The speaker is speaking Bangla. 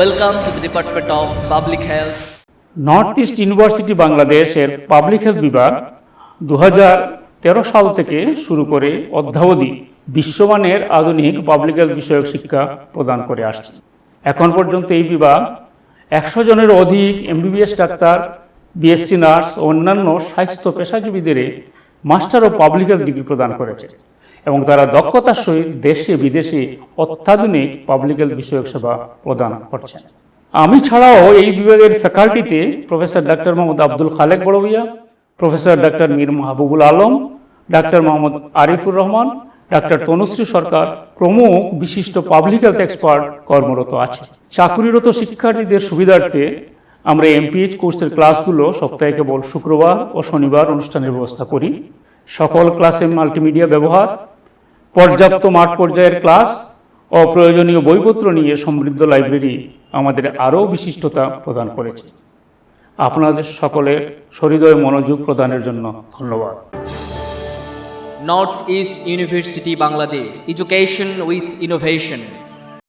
Welcome to the Department of Public Health. North east university বাংলাদেশের পাবলিক হেলথ বিভাগ 2013 সাল থেকে শুরু করে অদ্যাবধি বিশ্বমানের আধুনিক পাবলিক হেলথ বিষয়ক শিক্ষা প্রদান করে আসছে। এখন পর্যন্ত এই বিভাগ 100 জনের অধিক এমবিবিএস ডাক্তার, বিএসসি নার্স ও অন্যান্য স্বাস্থ্য পেশাজীবীদের master of public health degree প্রদান করেছে এবং তারা দক্ষতার সহিত দেশে বিদেশে অত্যাধুনিক পাবলিক হেলথ বিষয়ক সেবা প্রদান করছেন। আমি ছাড়াও এই বিভাগের ফ্যাকাল্টিতে professor doctor Mohammad Abdul Khaleque Borbhuiya, professor doctor Mir Mahbubul Alam, doctor Mohammad Arifur Rahman, doctor Tanushree Sarkar প্রমুখ বিশিষ্ট পাবলিক হেলথ এক্সপার্ট কর্মরত আছে। চাকুরিরত শিক্ষার্থীদের সুবিধার্থে আমরা এমপিএইচ কোর্সের ক্লাসগুলো সপ্তাহে কেবল শুক্রবার ও শনিবার অনুষ্ঠানের ব্যবস্থা করি। সকল ক্লাসে মাল্টিমিডিয়া ব্যবহার, পর্যাপ্ত মাঠ পর্যায়ের ক্লাস ও প্রয়োজনীয় বইপত্র নিয়ে সমৃদ্ধ লাইব্রেরি আমাদের আরও বিশিষ্টতা প্রদান করেছে। আপনাদের সকলের সহৃদয় মনোযোগ প্রদানের জন্য ধন্যবাদ। North East University Bangladesh, education with innovation.